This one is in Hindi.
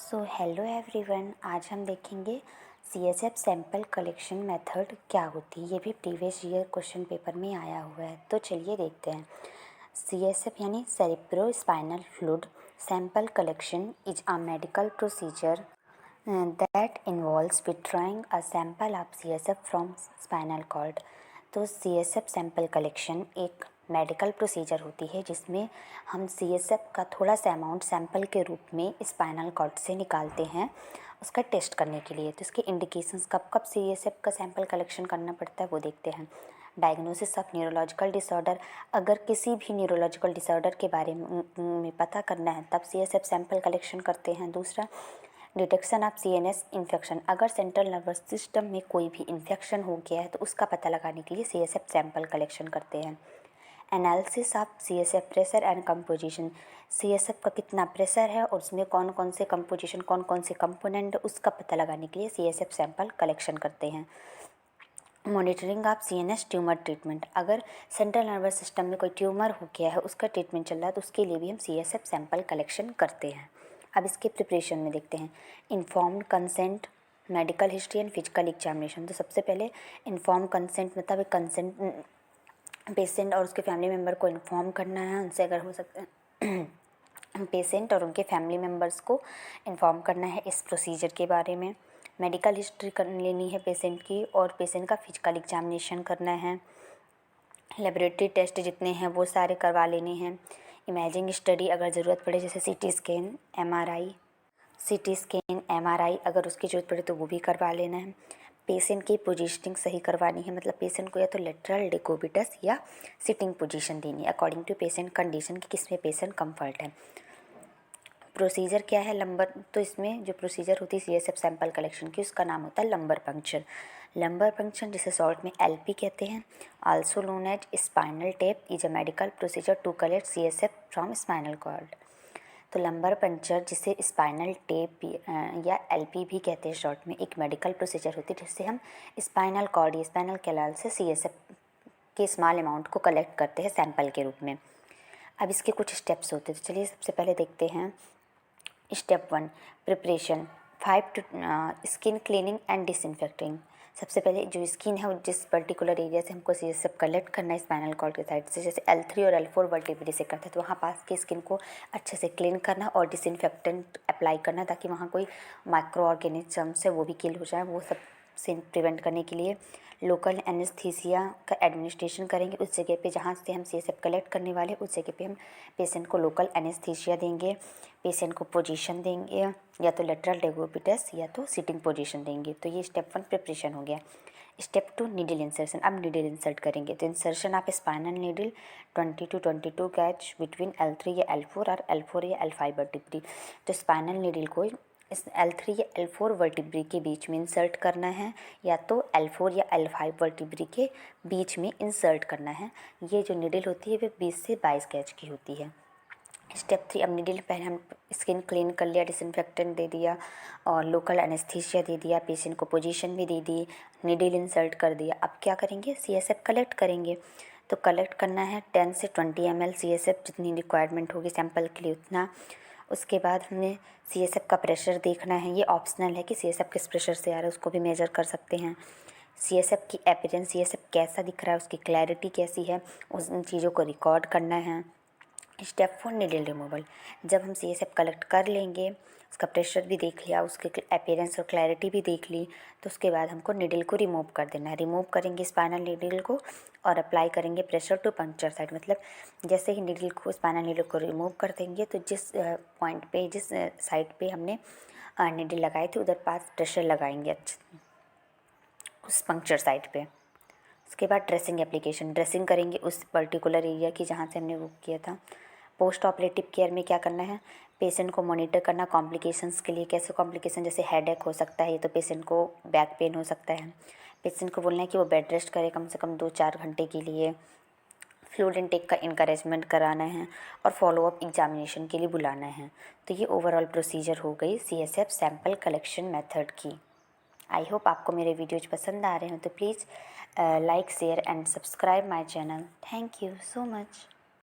सो हेलो एवरीवन, आज हम देखेंगे सीएसएफ सैंपल कलेक्शन मेथड क्या होती है। ये भी प्रीवियस ईयर क्वेश्चन पेपर में आया हुआ है, तो चलिए देखते हैं। सीएसएफ यानी cerebrospinal fluid sample collection is a medical procedure that involves withdrawing a sample of CSF from spinal cord. तो सीएसएफ सैंपल कलेक्शन एक मेडिकल प्रोसीजर होती है जिसमें हम सीएसएफ का थोड़ा सा अमाउंट सैंपल के रूप में स्पाइनल कॉर्ड से निकालते हैं उसका टेस्ट करने के लिए। तो इसके इंडिकेशंस कब कब सीएसएफ का सैंपल कलेक्शन करना पड़ता है वो देखते हैं। डायग्नोसिस ऑफ न्यूरोलॉजिकल डिसऑर्डर, अगर किसी भी न्यूरोलॉजिकल डिसऑर्डर के बारे में पता करना है तब सीएसएफ सैंपल कलेक्शन करते हैं। दूसरा, डिटेक्शन ऑफ सीएनएस इन्फेक्शन, अगर सेंट्रल नर्वस सिस्टम में कोई भी इन्फेक्शन हो गया है तो उसका पता लगाने के लिए सीएसएफ सैंपल कलेक्शन करते हैं। Analysis of CSF pressure and composition, CSF का कितना प्रेशर है और उसमें कौन कौन से कंपोजिशन, कौन कौन से कंपोनेंट, उसका पता लगाने के लिए सीएसएफ सैंपल कलेक्शन करते हैं। Monitoring of CNS tumour treatment, अगर सेंट्रल नर्वस सिस्टम में कोई ट्यूमर हो गया है उसका ट्रीटमेंट चल रहा है तो उसके लिए भी हम सीएसएफ सैंपल कलेक्शन करते हैं। अब इसके प्रिपरेशन में देखते हैं। Informed consent, medical history and physical examination. तो सबसे पहले इन्फॉर्म कंसेंट मतलब एक कंसेंट पेशेंट और उसके फैमिली मेम्बर को इन्फॉर्म करना है, उनसे अगर हो सकता है पेशेंट और उनके फैमिली मेम्बर्स को इन्फॉर्म करना है इस प्रोसीजर के बारे में। मेडिकल हिस्ट्री कर लेनी है पेशेंट की और पेशेंट का फिजिकल एग्जामिनेशन करना है। लेबोरेटरी टेस्ट जितने हैं वो सारे करवा लेने हैं। इमेजिंग स्टडी अगर ज़रूरत पड़े जैसे सीटी स्कैन, एमआरआई अगर उसकी ज़रूरत पड़े तो वो भी करवा लेना है। पेशेंट की पोजीशनिंग सही करवानी है, मतलब पेशेंट को या तो लेटरल डिकोबिटस या सिटिंग पोजीशन देनी है अकॉर्डिंग टू पेशेंट कंडीशन कि किस में पेशेंट कंफर्ट है। प्रोसीजर क्या है लंबर, तो इसमें जो प्रोसीजर होती है सीएसएफ सैंपल कलेक्शन की उसका नाम होता है लंबर पंक्चर। लंबर पंक्चर जिसे शॉर्ट में एलपी कहते हैं, also known as spinal tap, is a medical procedure to collect CSF from spinal cord. तो लंबर पंक्चर जिसे स्पाइनल टेप या एलपी भी कहते हैं शॉर्ट में, एक मेडिकल प्रोसीजर होती है जिससे हम स्पाइनल कॉर्ड या स्पाइनल कैनाल से सीएसएफ के स्मॉल अमाउंट को कलेक्ट करते हैं सैंपल के रूप में। अब इसके कुछ स्टेप्स होते हैं, तो चलिए सबसे पहले देखते हैं। Step 1, preparation 5 to skin cleaning and disinfecting. सबसे पहले जो स्किन है जिस पर्टिकुलर एरिया से हमको सीएसएफ कलेक्ट करना है स्पाइनल कॉर्ड के साइड से, जैसे L3 और L4 वर्टिब्रे से करते हैं तो वहाँ पास की स्किन को अच्छे से क्लीन करना और डिसइंफेक्टेंट अप्लाई करना ताकि वहाँ कोई माइक्रो ऑर्गेनिजम्स है वो भी किल हो जाए। वो सब से प्रिवेंट करने के लिए लोकल एनेस्थीसिया का एडमिनिस्ट्रेशन करेंगे। उस जगह पे जहाँ से हम सीएसएफ कलेक्ट करने वाले उस जगह पे हम पेशेंट को लोकल एनेस्थीसिया देंगे। पेशेंट को पोजीशन देंगे या तो लेटरल डेकोबिटस या तो सिटिंग पोजीशन देंगे। तो ये स्टेप 1 प्रिपरेशन हो गया। Step 2, needle insertion. अब नीडल इंसर्ट करेंगे तो insertion of spinal needle 20 to 22 gauge between L3 या L4 और L4 या L5 वर्टिब्री। तो स्पाइनल नीडल को इस L3 या L4 वर्टिब्री के बीच में इंसर्ट करना है या तो L4 या L5 वर्टिब्री के बीच में इंसर्ट करना है। ये जो नीडल होती है वो 20 से 22 गैज की होती है। स्टेप 3, अब नीडल पहले हम स्किन क्लीन कर लिया, डिसइंफेक्टेंट दे दिया और लोकल एनेस्थीसिया दे दिया, पेशेंट को पोजीशन भी दे दी, नीडल इंसर्ट कर दिया। अब क्या करेंगे, सीएसएफ कलेक्ट करेंगे। तो कलेक्ट करना है 10 से 20 ml सीएसएफ, जितनी रिक्वायरमेंट होगी सैंपल के लिए उतना। उसके बाद हमें सीएसएफ का प्रेशर देखना है, ये ऑप्शनल है कि सीएसएफ किस प्रेशर से आ रहा है उसको भी मेजर कर सकते हैं। सीएसएफ की अपीयरेंस, सीएसएफ कैसा दिख रहा है, उसकी क्लैरिटी कैसी है, उन चीज़ों को रिकॉर्ड करना है। Step 4, needle removal. जब हम सीएसएफ कलेक्ट कर लेंगे, उसका प्रेशर भी देख लिया, उसकी अपीयरेंस और क्लैरिटी भी देख ली, तो उसके बाद हमको नीडल को रिमूव कर देना है। रिमूव करेंगे स्पाइनल नीडल को और अप्लाई करेंगे प्रेशर टू पंक्चर साइड। मतलब जैसे ही नीडल को, स्पाइनल नीडल को रिमूव कर देंगे तो जिस पॉइंट पे, जिस साइड पे हमने नीडल लगाए थे उधर पास प्रेशर लगाएंगे अच्छे उस पंक्चर साइड पे। उसके बाद ड्रेसिंग एप्लीकेशन, ड्रेसिंग करेंगे उस पर्टिकुलर एरिया की जहाँ से हमने वो किया था। पोस्ट ऑपरेटिव केयर में क्या करना है, पेशेंट को मॉनिटर करना कॉम्प्लिकेशंस के लिए। कैसे कॉम्प्लिकेशन, जैसे हेडेक हो सकता है, तो पेशेंट को बैक पेन हो सकता है। पेशेंट को बोलना है कि वो बेड रेस्ट करे कम से कम 2-4 घंटे के लिए। फ्लूइड इनटेक का इंकरेजमेंट कराना है और फॉलोअप एग्जामिनेशन के लिए बुलाना है। तो ये ओवरऑल प्रोसीजर हो गई सीएसएफ सैंपल कलेक्शन मेथड की। आई होप आपको मेरे वीडियोज पसंद आ रहे हो, तो please like, share and subscribe my channel. Thank you so much.